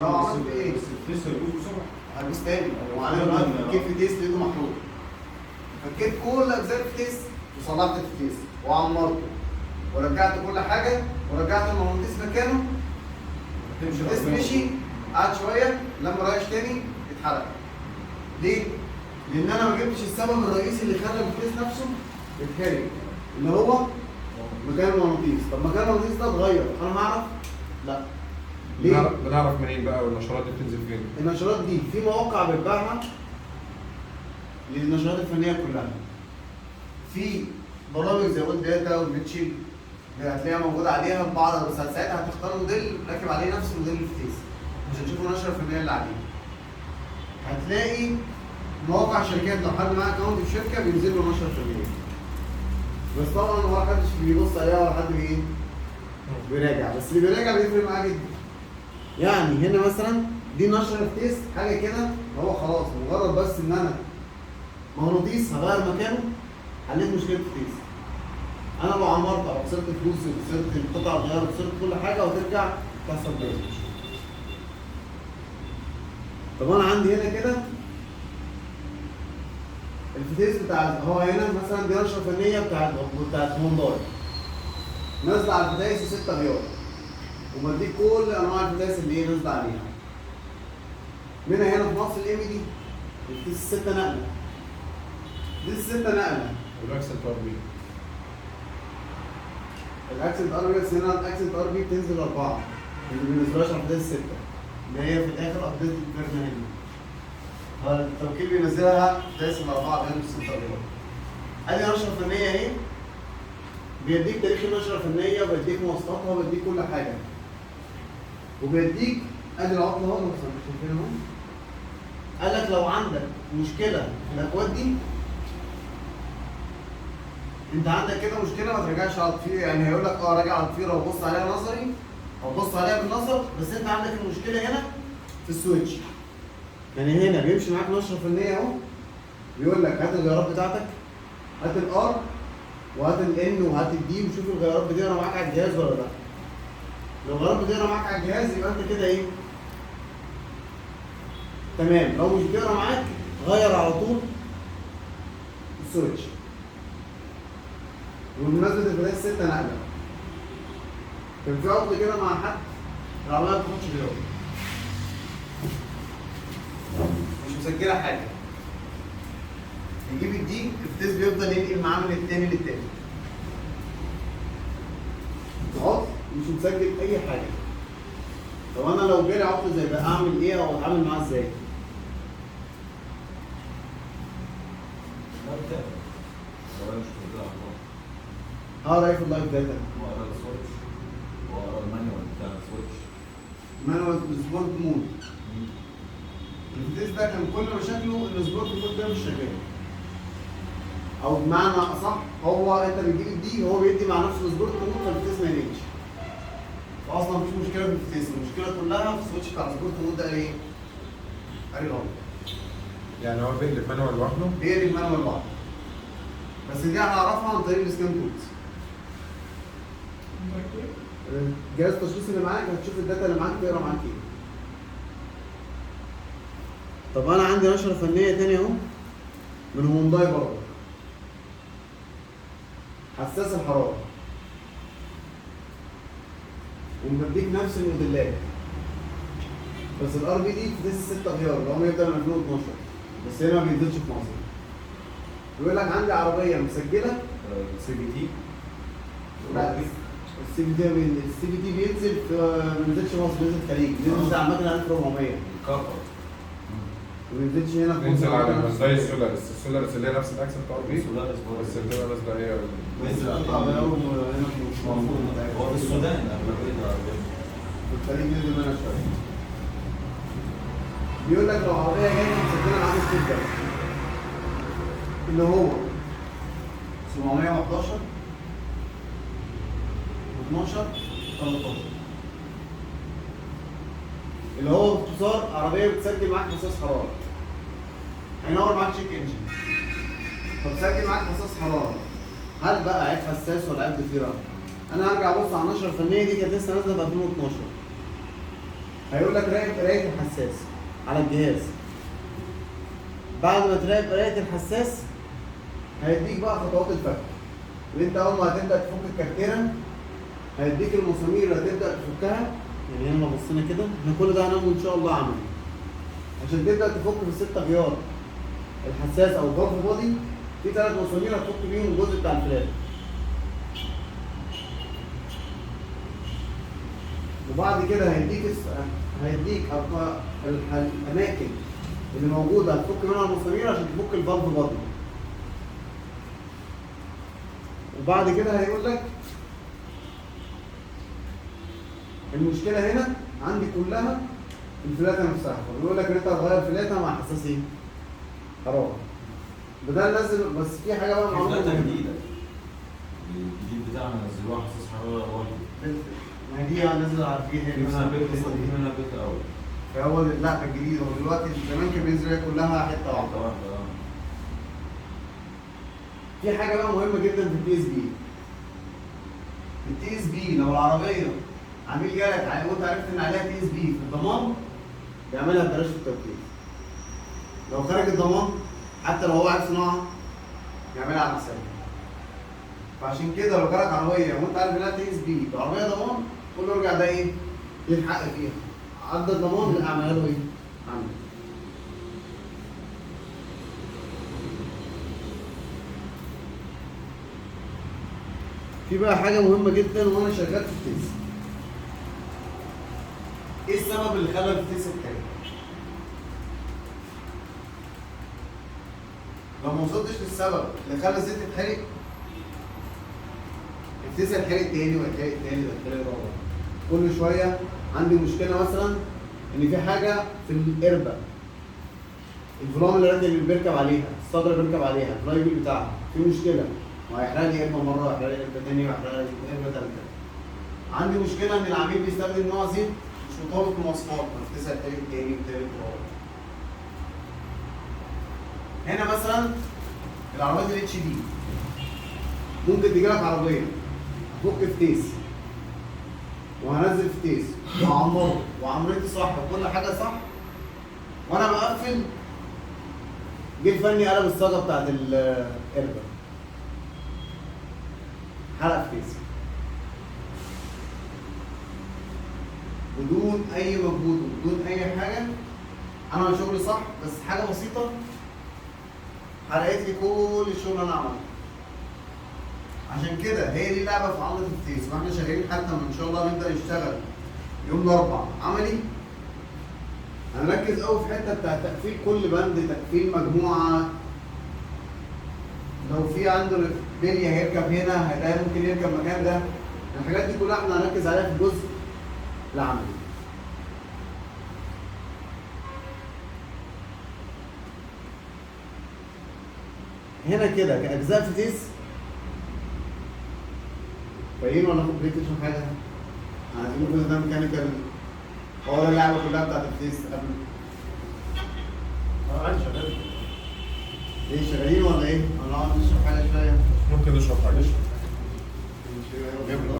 لو عملت ايه؟ لسه هيجوز بسرعه. هدوس تاني وعلى دلوقتي فكيت في تيست لقيته محروق. فكيت كل اجزاء الفتيس وصلحت الفتيس وعمرته ورجعت كل حاجه ورجعت المغناطيس مكانه. الفتيس مشي قعد شويه لما رايش تاني اتحرق. ليه؟ لان انا ما جبتش السبب الرئيسي اللي خلى الفتيس نفسه يتحرق اللي هو مكان المغناطيس. طب مكان المغناطيس ده اتغير انا هعرف؟ لا. ليه؟ بنعرف منين بقى والنشرات دي بتنزل فين؟ النشرات دي في مواقع بتباعها للنشرات الفنيه كلها. في برامج زي ويب داتا والبيتشيل هتلاقيها موجوده عليها بعض الرسائل. ساعتها هتختار موديل راكب عليه نفس موديل الفتيس مش هتشوفوا النشره الفنيه اللي عليه. هتلاقي مواقع شركات لو حد معاه اكونت في شركه بينزل له نشره فنيه. بس طبعا هو محدش بيبص عليها ولا حد بيراجع، بس اللي بيراجع بيفرق معاه جدا. يعني هنا مثلا دي نشره فتيس حاجه كده هو خلاص مجرد بس ان انا مغناطيس هغير مكانه حليت مشكله فتيس. انا لو عمرت او خسرت فلوسي وخسرت القطع الغيار وخسرت كل حاجه وترجع تحصل تاني. طب انا عندي هنا كده الفتيس بتاع هو هنا مثلا دي نشره فنيه بتاعت هونداي نازله على الفتايس 6 غيار ومديك كل انواع الفتايس اللي هي نازله عليها. منها هنا في مصر الام دي الفتيس 6 نقله. دي 6 نقله. والاكسنت ار بي. الاكسنت ار بي بس هنا الاكسنت ار بي بتنزل 4 اللي ما بينزلهاش على الفتايس 6 اللي هي في الاخر ابديت الفيرجن هنا. فالتوكيل بينزلها فتايس الاربعه غير ال 6 غيار. ادي نشره فنيه اهي بيديك تاريخ النشره الفنيه وبيديك مواصفاتها وبيديك كل حاجه. وبيديك ادي العطل اهو مثلا شايفين اهو. قال لك لو عندك مشكله في الاكواد دي انت عندك كده مشكله ما ترجعش على الضفيره. يعني هيقول لك راجع على الضفيره وبص عليها نظري او بص عليها بالنظر بس انت عندك المشكله هنا في السويتش. يعني هنا بيمشي معاك نشره فنيه اهو بيقول لك هات الغيارات بتاعتك هات الار وهات الان وهات الدي وشوف الغيارات بتقرا معاك على الجهاز ولا لا. لو الغيارات بتقرا معاك على الجهاز يبقى انت كده ايه؟ تمام. لو مش بتقرا معاك غير على طول السويتش. وبمناسبة الفتايس 6 نقلة كان في عطل كده مع حد العربية ما بتاخدش غيار مش مسجلة حاجة. يجيب الدي الفتيس بيفضل ينقل معاه من التاني للتاني. عطل مش مسجل أي حاجة. طب أنا لو جالي عطل زي ده أعمل إيه أو أتعامل معاه إزاي؟ هقرا في اللايف داتا؟ واقرا السويتش واقرا المانيوال بتاع السويتش. مانوال سبورت مود. الفتيس ده كان كل مشاكله ان السبورت مود ده مش شغال. او بمعنى اصح هو انت بتجيب الدي هو بيدي مع نفسه السبورت مود فالفتيس ما ينقلش. فاصلا مفيش مشكله في الفتيس، المشكله كلها في السويتش بتاع السبورت مود ده ايه؟ قال غلط. يعني هو بيقلب مانوال لوحده؟ بيقلب مانوال لوحده. بس دي هنعرفها عن طريق السكان كودز. جهاز التشخيص اللي معاك هتشوف الداتا اللي معاك تقرا معاك ايه. طب انا عندي نشره فنيه تانية اهو من هونداي برضه حساس الحراره ومديك نفس الموديلات بس الار بي دي فتيس 6 غيار اللي هو بيبدا من 2012 بس هنا ما بينزلش في مصر. بيقول لك عندي عربيه مسجله سي بي تي. لا السي بي تي بينزل في ما بينزلش مصر بينزل الخليج بينزل على المكنه 1400 كفر. ما بينزلش هنا في بينزل على مصر. زي السولارس اللي هي نفس الاكسنت ار بي سولاريس بس بتبقى نازله هي بينزل قطع غيار هنا مش موجود. هو في السودان اغلبيه في الخليج نزل منها شويه. بيقول لك لو عربيه جايه مسجله معاك ستيكر اللي هو 711 و12 13 اللي هو باختصار عربيه بتسجل معاك حساس حراره. هينور معاك تشيك انجن فبتسجل معاك حساس حراره. هل بقى عيب حساس ولا عيب ضفيره؟ انا هرجع ابص على النشره الفنيه دي كانت لسه نازله ب 2012 هيقول لك راقب قرايه الحساس على الجهاز. بعد ما تراقب قرايه الحساس هيديك بقى خطوات الفك. اللي انت اول ما هتبدا تفك الكركيره هيديك المسامير اللي هتبدا تفكها. يعني هنا لو بصينا كده احنا كل ده هنعمله ان شاء الله عملي. عشان تبدا تفك في الست غيار الحساس او الفالف بودي، في 3 مسامير هتفك بيهم الجزء بتاع الفلات. وبعد كده هيديك الاماكن اللي موجوده هتفك منها المسامير عشان تفك الفالف بودي. وبعد كده هيقول لك المشكله هنا عندي كلها الفلاته نفسها، فبيقول لك ان انت هتغير فلاته مع حساس ايه؟ حراره. بدل نزل بس في حاجه بقى معروفه جديده. الجديد بتاعنا نزلوها حساس حراره واحد. ما هي دي نازله على الفيل في منها بيت الاول. فهو لا في الجديد، هو دلوقتي زمان كان بينزل هي كلها حته واحده. في حاجه بقى مهمه جدا في التي اس بي. التي اس بي لو العربيه عميل جالك وانت عرفت ان عليها تي اس بي في الضمان بيعملها ببلاش في التوكيل. لو خارج الضمان حتى لو هو عارف صناعه يعملها على حسابه. فعشان كده لو جالك عربيه وانت عارف انها تي اس بي وعربيه ضمان، قول له ارجع ده ايه؟ ليه الحق فيها. عدى الضمان لا اعملها له ايه؟ عمل. في بقى حاجه مهمه جدا وانا شغال في التيس. ايه السبب اللي خلى التيس يتحرق؟ لو ما وصلتش للسبب اللي خلى الزيت يتحرق، التيس هيتحرق تاني ويتحرق تاني ويتحرق رابع. كل شويه عندي مشكله مثلا ان في حاجه في القربه، الفلام اللي بيركب عليها، الصدر اللي بيركب عليها، الفلاي ويل بتاعها في مشكله، وهيحرق لي قربه مره وهيحرق لي قربه ثانيه وهيحرق لي قربه ثالثه. عندي مشكله ان العميل بيستخدم نوع زيت مش مطابق للمواصفات، فالتيس هيتحرق تاني وتالت ورابع. هنا مثلا العربيات الاتش دي ممكن تجي لك عربيه افك في تيس وهنزل في تيس وعمره وعمرتي صح وكل حاجه صح، وانا بقفل جه الفني قلب الصاجه بتاعت القربه، حرق في تيس بدون اي مجهود وبدون اي حاجه. انا شغلي صح بس حاجه بسيطه حرقت لي كل الشغل اللي انا عملته. عشان كده هي دي لعبه في عضله التيس، واحنا شغالين حتى ان شاء الله نبدا نشتغل يوم الاربعاء عملي. هنركز قوي في حته بتاع تقفيل كل بند، تقفيل مجموعه. لو في عنده بليه هيركب هنا هيلاقي ممكن يركب مكان ده. الحاجات دي كلها احنا هنركز عليها في الجزء العملي. هنا كده كاجزاء في تيس فاهمين ولا ناخد بريك نشوف حاجه؟ عايزين نقول ده ميكانيكال، هو ده اللعبه كلها بتاعت التيس قبل. عادي شغال. ايه شغالين ولا ايه؟ ولا نقعد نشرب حاجه شويه؟ ممكن نشرب حاجه. نشرب.